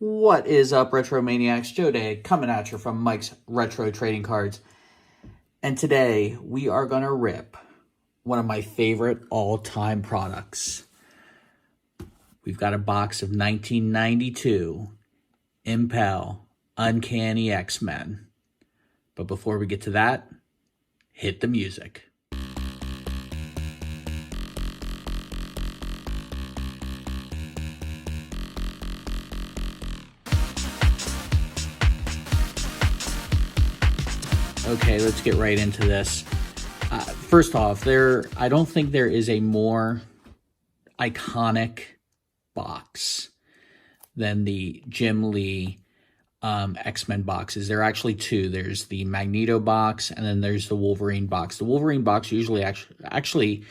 What is up, Retro Maniacs? Joe Day coming at you from Mike's Retro Trading Cards. And today we are going to rip one of my favorite all-time products. We've got a box of 1992 Impel Uncanny X-Men. But before we get to that, hit the music. Okay, let's get right into this. First off, I don't think there is a more iconic box than the Jim Lee X-Men boxes. There are actually two. There's the Magneto box, and then there's the Wolverine box. The Wolverine box usually actually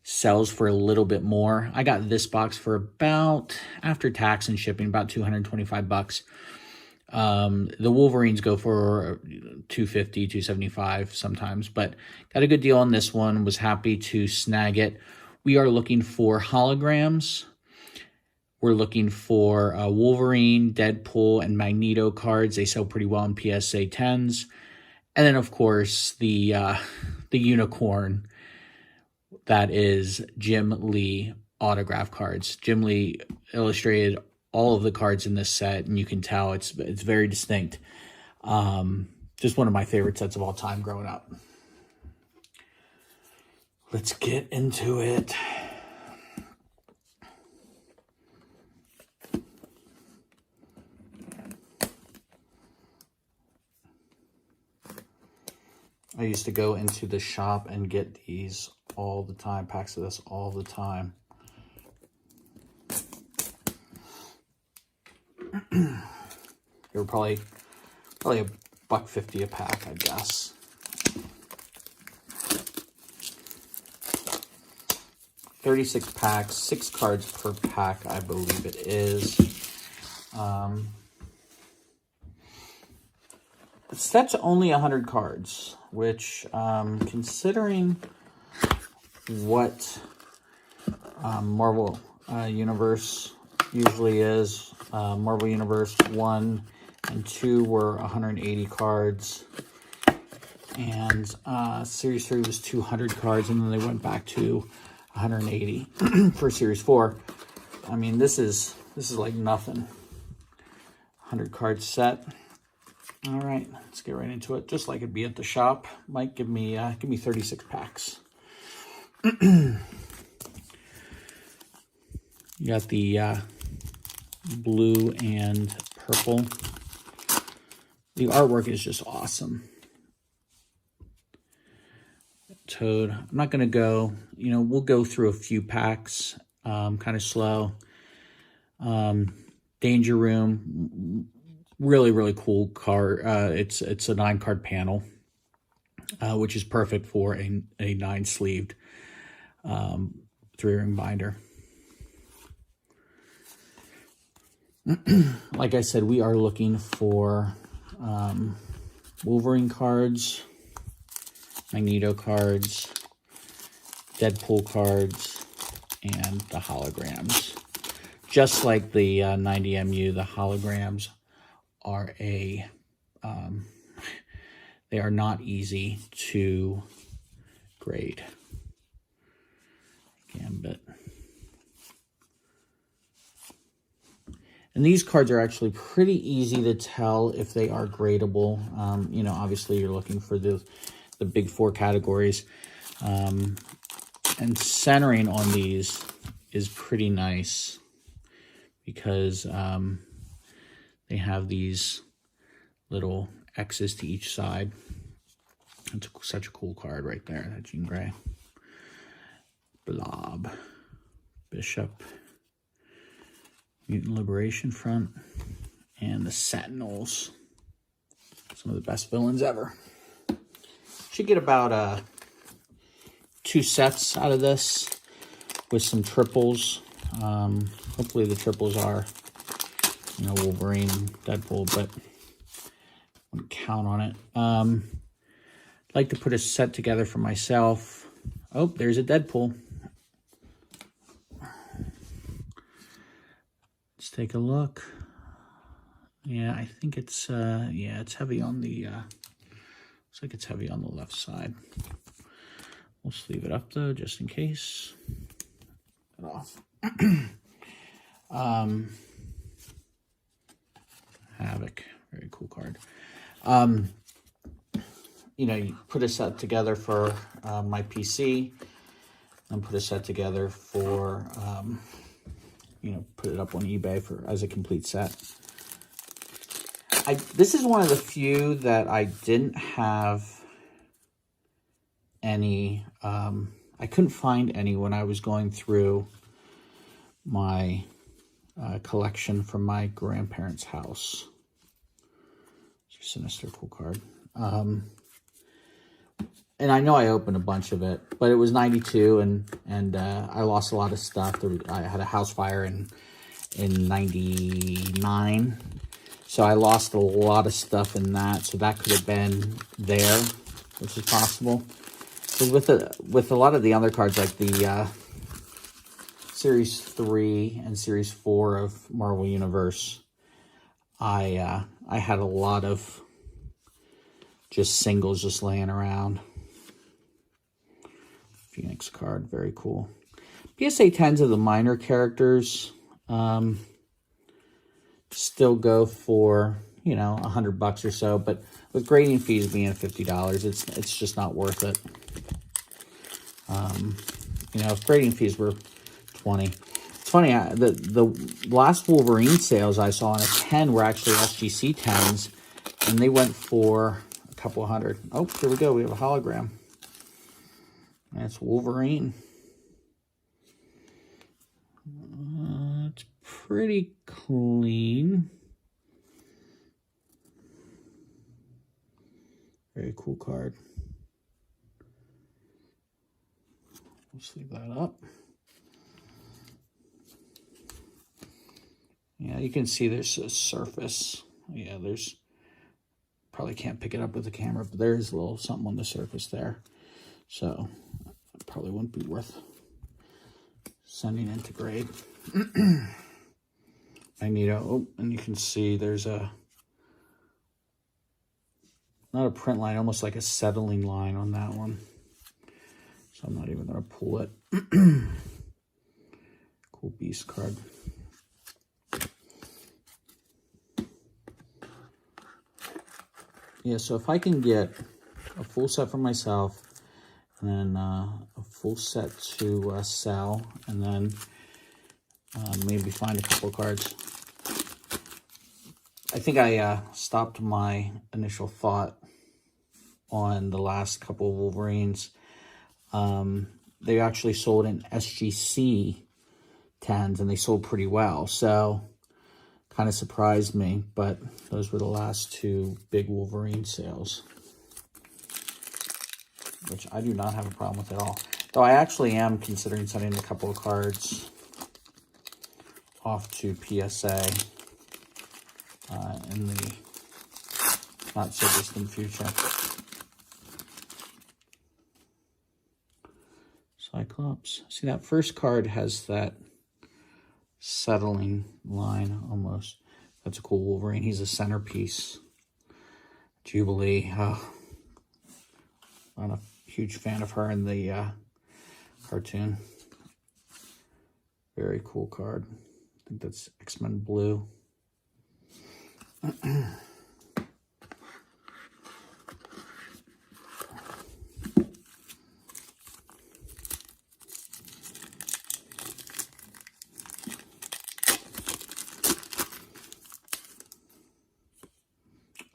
sells for a little bit more. I got this box for about, after tax and shipping, about $225. The Wolverines go for $250, $275 sometimes, but got a good deal on this one. Was happy to snag it. We are looking for holograms. We're looking for Wolverine, Deadpool, and Magneto cards. They sell pretty well in PSA 10s. And then, of course, the unicorn that is Jim Lee autograph cards. Jim Lee illustrated all of the cards in this set, and you can tell it's very distinct. Just one of my favorite sets of all time growing up. Let's get into it. I used to go into the shop and get these all the time, packs of this all the time. They were probably $1.50 a pack, I guess. $36 packs, 6 cards per pack, I believe it is. The set's only 100 cards, which, considering what Marvel Universe usually is, Marvel Universe 1 and 2 were 180 cards, and Series 3 was 200 cards, and then they went back to 180 for Series 4. I mean, this is like nothing. 100 card set. All right, let's get right into it. Just like it'd be at the shop. Mike, give me 36 packs. You got the blue and purple. The artwork is just awesome. Toad. I'm not going to go, we'll go through a few packs, kind of slow. Danger Room, really, really cool card. It's a 9-card panel, which is perfect for a 9-sleeved 3-ring binder. Like I said, we are looking for Wolverine cards, Magneto cards, Deadpool cards, and the holograms. Just like the 90MU, the holograms are they are not easy to grade. Gambit. And these cards are actually pretty easy to tell if they are gradable. Obviously you're looking for the big 4 categories. And centering on these is pretty nice because they have these little X's to each side. That's such a cool card right there, that Jean Grey. Blob. Bishop. Mutant Liberation Front, and the Sentinels. Some of the best villains ever. Should get about 2 sets out of this with some triples. Hopefully the triples are, Wolverine, Deadpool, but I wouldn't count on it. I'd like to put a set together for myself. Oh, there's a Deadpool. Let's take a look. Yeah, I think it's, yeah, it's heavy on the, looks like it's heavy on the left side. We'll sleeve it up though, just in case. Get off. Havoc, very cool card. You know, you put a set together for my PC, and put a set together for, you know, put it up on eBay for as a complete set. This is one of the few that I didn't have any, I couldn't find any when I was going through my collection from my grandparents' house. It's a Sinister, cool card. And I know I opened a bunch of it, but it was 92, and I lost a lot of stuff. I had a house fire in 99, so I lost a lot of stuff in that. So that could have been there, which is possible. Because with a lot of the other cards, like the Series 3 and Series 4 of Marvel Universe, I had a lot of just singles just laying around. Phoenix card, very cool. PSA 10s of the minor characters still go for, you know, $100 or so, but with grading fees being $50, it's just not worth it. You know, if grading fees were 20. It's funny, the last Wolverine sales I saw on a 10 were actually SGC 10s, and they went for a couple hundred. Oh, here we go. We have a hologram. That's Wolverine. It's pretty clean. Very cool card. Let's leave that up. Yeah, you can see there's a surface. Yeah, there's, probably can't pick it up with the camera, but there's a little something on the surface there. So it probably wouldn't be worth sending into grade. Magneto. Oh, and you can see there's a, not a print line, almost like a settling line on that one. So I'm not even going to pull it. Cool Beast card. Yeah, so if I can get a full set for myself, and then a full set to sell, and then maybe find a couple of cards. I think I stopped my initial thought on the last couple of Wolverines. They actually sold in SGC 10s, and they sold pretty well. So kind of surprised me, but those were the last two big Wolverine sales, which I do not have a problem with at all. Though I actually am considering sending a couple of cards off to PSA in the not so distant future. Cyclops. See, that first card has that settling line almost. That's a cool Wolverine. He's a centerpiece. Jubilee. I'm a huge fan of her in the cartoon. Very cool card. I think that's X-Men Blue.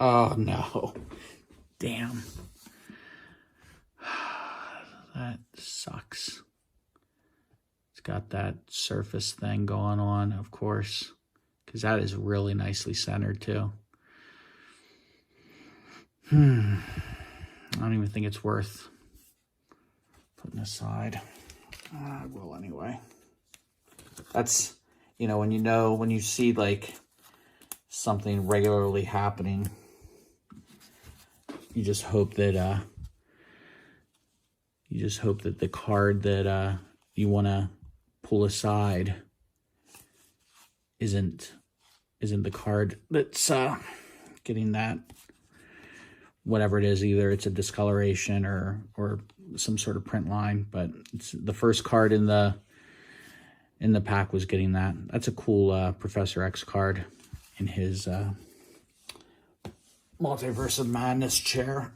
Oh, no. Damn. That sucks. It's got that surface thing going on, of course, because that is really nicely centered, too. I don't even think it's worth putting aside. I will anyway. That's, you know, when you see, like, something regularly happening, you just hope that the card that you want to pull aside isn't isn't the card that's getting that, whatever it is. Either it's a discoloration or some sort of print line, but it's the first card in the pack was getting that. That's a cool Professor X card in his Multiverse of Madness chair.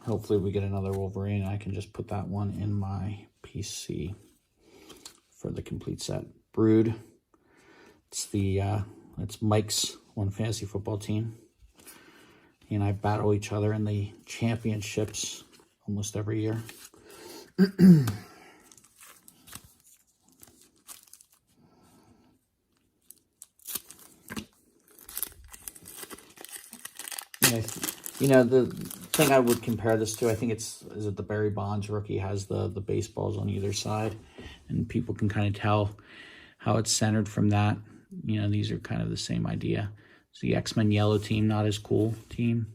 Hopefully we get another Wolverine. I can just put that one in my PC for the complete set. Brood. It's Mike's one fantasy football team. He and I battle each other in the championships almost every year. You know, the thing I would compare this to, I think is it the Barry Bonds rookie has the baseballs on either side, and people can kind of tell how it's centered from that. You know, these are kind of the same idea. It's the X-Men yellow team, not as cool team.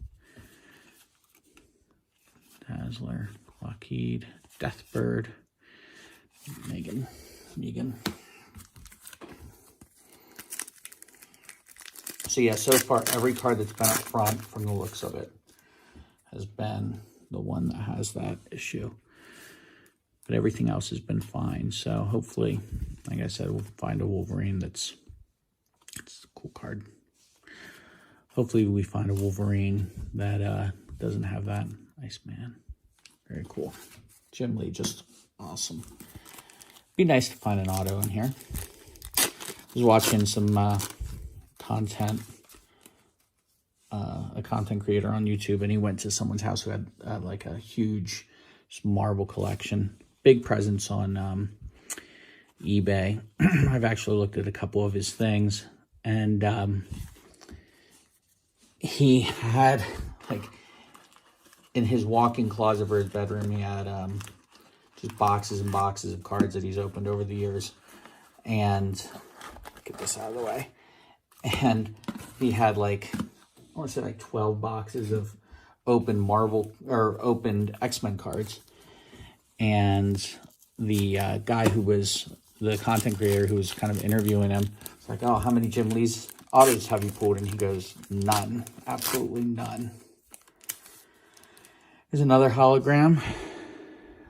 Dazzler, Lockheed, Deathbird, Megan. So yeah, so far every card that's been up front, from the looks of it, has been the one that has that issue. But everything else has been fine. So hopefully, like I said, we'll find a Wolverine it's a cool card. Hopefully we find a Wolverine that doesn't have that Iceman. Very cool. Jim Lee, just awesome. Be nice to find an auto in here. I was watching some content, a content creator on YouTube, and he went to someone's house who had like a huge Marvel collection. Big presence on eBay. I've actually looked at a couple of his things, and he had, like, in his walk-in closet for his bedroom, he had just boxes and boxes of cards that he's opened over the years. And get this out of the way. And he had, like, I want to say like 12 boxes of open Marvel or opened X-Men cards. And the guy who was the content creator who was kind of interviewing him was like, "Oh, how many Jim Lee's autos have you pulled?" And he goes, "None. Absolutely none." Here's another hologram.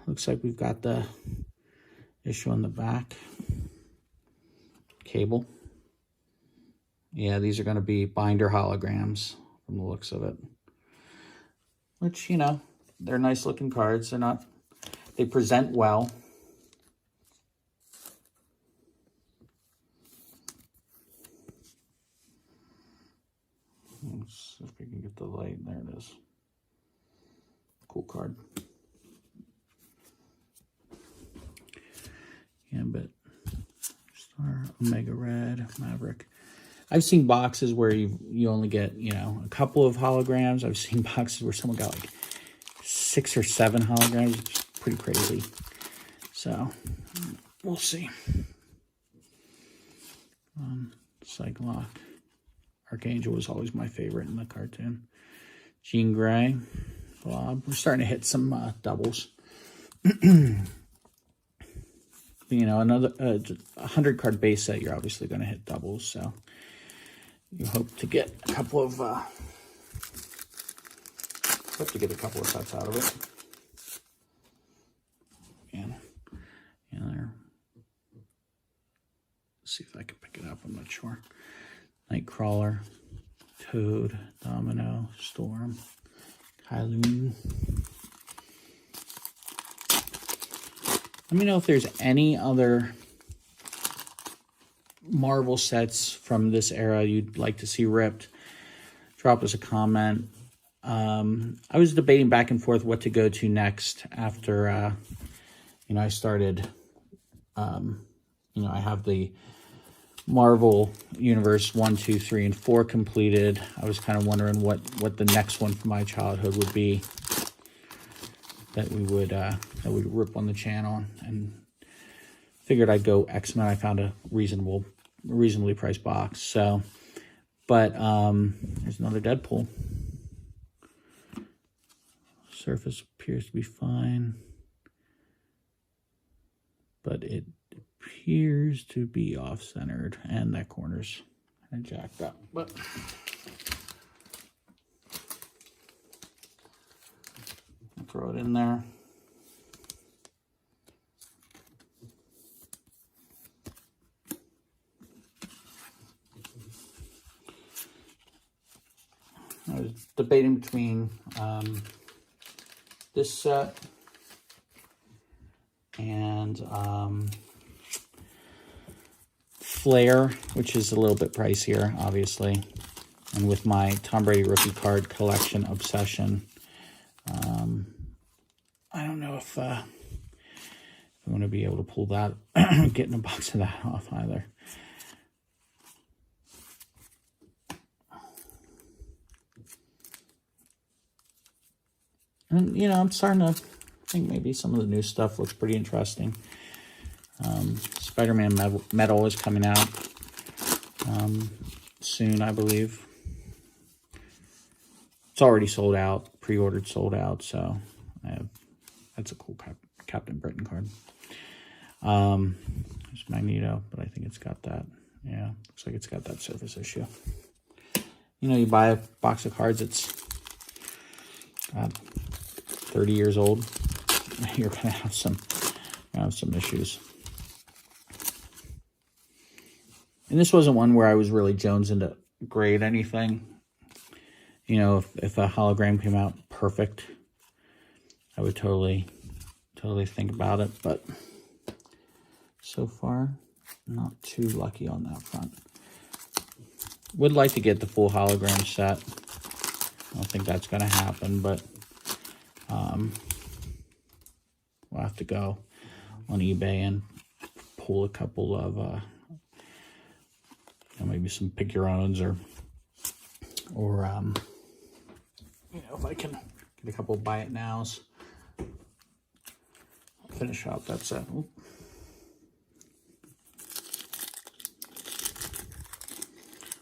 Looks like we've got the issue on the back. Cable. Yeah, these are going to be binder holograms from the looks of it. Which, you know, they're nice looking cards. They present well. Let's see if we can get the light. There it is. Cool card. Gambit, Star, Omega Red, Maverick. I've seen boxes where you only get, you know, a couple of holograms. I've seen boxes where someone got like 6 or 7 holograms. It's pretty crazy. So we'll see. Cyclops. Archangel was always my favorite in the cartoon. Jean Grey. Blob. We're starting to hit some doubles. You know, another 100 card base set, you're obviously going to hit doubles. So you hope to get a couple of sets out of it. And there. Let's see if I can pick it up. I'm not sure. Nightcrawler, Toad, Domino, Storm, Kyloon. Let me know if there's any other Marvel sets from this era you'd like to see ripped. Drop us a comment. I was debating back and forth what to go to next after, you know, I started, you know, I have the Marvel Universe 1, 2, 3, and 4 completed. I was kind of wondering what the next one from my childhood would be that we would rip on the channel, and figured I'd go X-Men. I found a reasonably priced box. So, but there's another Deadpool. Surface appears to be fine, but it appears to be off-centered, and that corner's kind of jacked up. But I'll throw it in there. I was debating between this set and Flair, which is a little bit pricier, obviously. And with my Tom Brady rookie card collection obsession, I don't know if I'm going to be able to pull that, getting a box of that off either. And, you know, I'm starting to think maybe some of the new stuff looks pretty interesting. Spider-Man Metal is coming out soon, I believe. It's already sold out, pre-ordered, sold out, so that's a cool Captain Britain card. There's Magneto, but I think it's got that. Yeah, looks like it's got that surface issue. You know, you buy a box of cards, it's 30 years old, you're gonna have some issues. And this wasn't one where I was really jonesing to grade anything. You know, if a hologram came out perfect, I would totally think about it. But so far, not too lucky on that front. Would like to get the full hologram set. I don't think that's going to happen, but we'll have to go on eBay and pull a couple of, you know, maybe some pick your owns or you know, if I can get a couple buy it nows. Finish out that set. Ooh.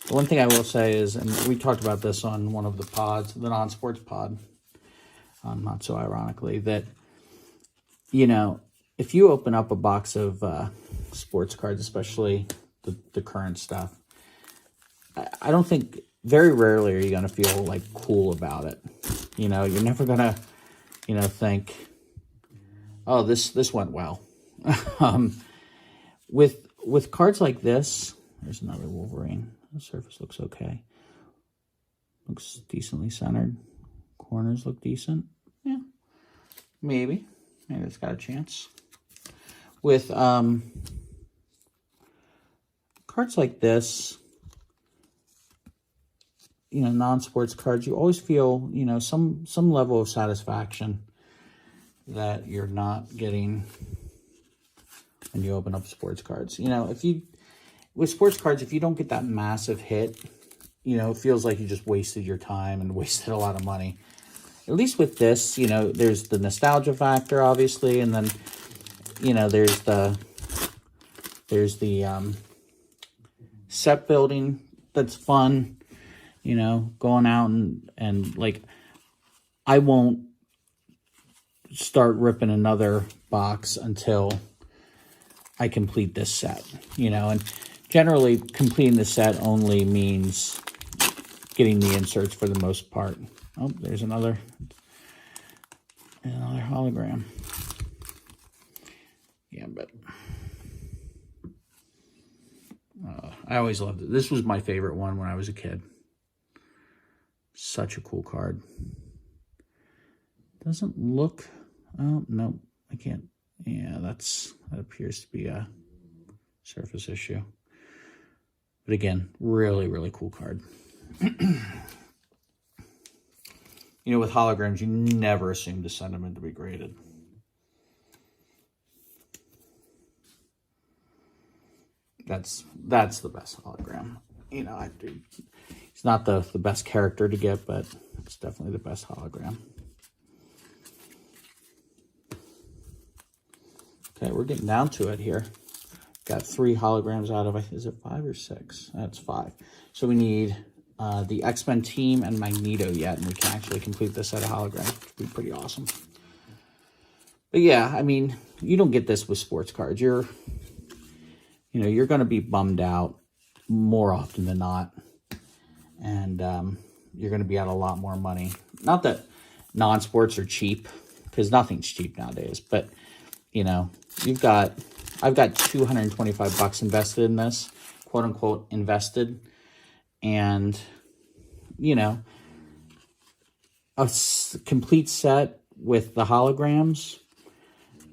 The one thing I will say is, and we talked about this on one of the pods, the non-sports pod, not so ironically, that, you know, if you open up a box of sports cards, especially the current stuff, I don't think, very rarely are you going to feel like cool about it. You know, you're never going to, you know, think, oh, this went well. With cards like this, there's another Wolverine. The surface looks okay. Looks decently centered. Corners look decent. Yeah, maybe it's got a chance. With cards like this, you know, non-sports cards, you always feel, you know, some level of satisfaction that you're not getting when you open up sports cards. You know, with sports cards, if you don't get that massive hit, you know, it feels like you just wasted your time and wasted a lot of money. At least with this, you know, there's the nostalgia factor, obviously, and then, you know, there's the set building that's fun, you know, going out and like, I won't start ripping another box until I complete this set, you know, and generally completing the set only means getting the inserts for the most part. Oh, there's another hologram. Yeah, but I always loved it. This was my favorite one when I was a kid. Such a cool card. Doesn't look, oh, no, I can't. Yeah, that appears to be a surface issue. But again, really, really cool card. You know, with holograms, you never assume to send them in to be graded. That's the best hologram. You know, it's not the best character to get, but it's definitely the best hologram. Okay, we're getting down to it here. Got 3 holograms out of, is it 5 or 6? That's 5. So we need the X-Men team and Magneto yet, and we can actually complete this set of holograms. be pretty awesome. But yeah, I mean, you don't get this with sports cards. You're going to be bummed out more often than not. And you're going to be out a lot more money. Not that non-sports are cheap, because nothing's cheap nowadays. But, you know, I've got $225 invested in this, quote unquote invested. And, you know, a complete set with the holograms,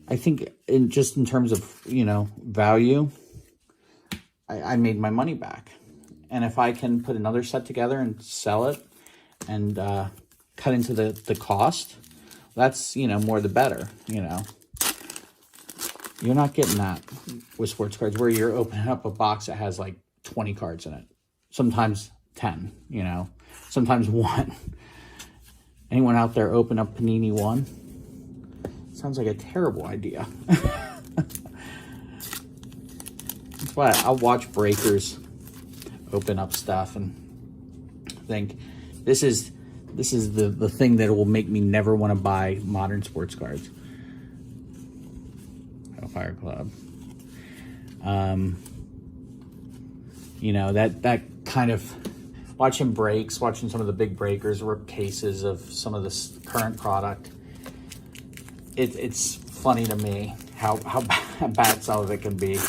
I think in terms of, you know, value, I made my money back. And if I can put another set together and sell it and cut into the cost, that's, you know, more the better, you know. You're not getting that with sports cards where you're opening up a box that has like 20 cards in it. Sometimes 10, you know, sometimes 1. Anyone out there open up Panini 1? Sounds like a terrible idea. That's why I'll watch breakers open up stuff and think this is the thing that will make me never want to buy modern sports cards. Hellfire Club. You know, that kind of watching some of the big breakers, rip cases of some of this current product. It's funny to me how bad some of it can be.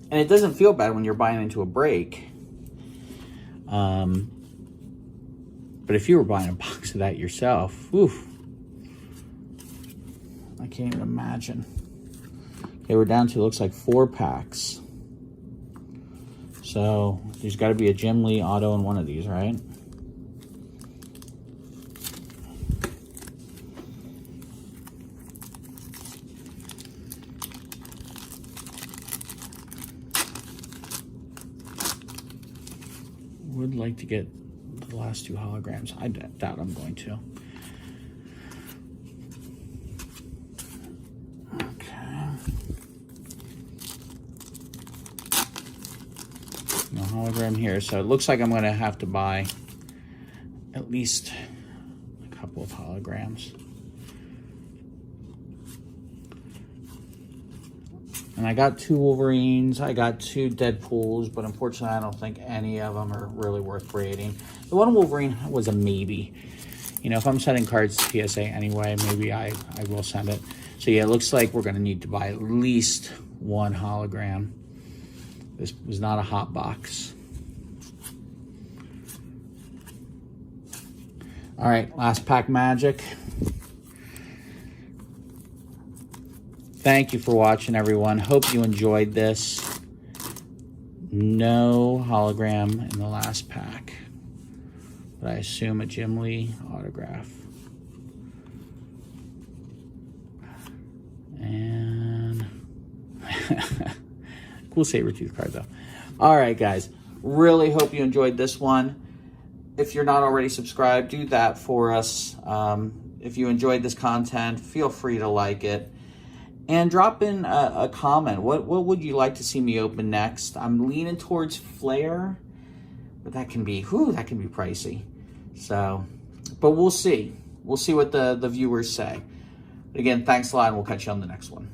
And it doesn't feel bad when you're buying into a break. But if you were buying a box of that yourself, oof, I can't even imagine. Okay, we're down to, it looks like 4 packs. So there's got to be a Jim Lee auto in one of these, right? Would like to get the last 2 holograms. I doubt I'm going to. Okay. No hologram here, so it looks like I'm going to have to buy at least a couple of holograms. And I got 2 Wolverines, I got 2 Deadpools, but unfortunately I don't think any of them are really worth grading. The one Wolverine was a maybe. You know, if I'm sending cards to PSA anyway, maybe I will send it. So yeah, it looks like we're going to need to buy at least 1 hologram. This was not a hot box. All right, last pack magic. Thank you for watching, everyone. Hope you enjoyed this. No hologram in the last pack, but I assume a Jim Lee autograph. And cool Sabretooth card, though. All right, guys. Really hope you enjoyed this one. If you're not already subscribed, do that for us. If you enjoyed this content, feel free to like it. And drop in a comment. What would you like to see me open next? I'm leaning towards Flare, but that can be pricey. So, but we'll see. We'll see what the viewers say. Again, thanks a lot, and we'll catch you on the next one.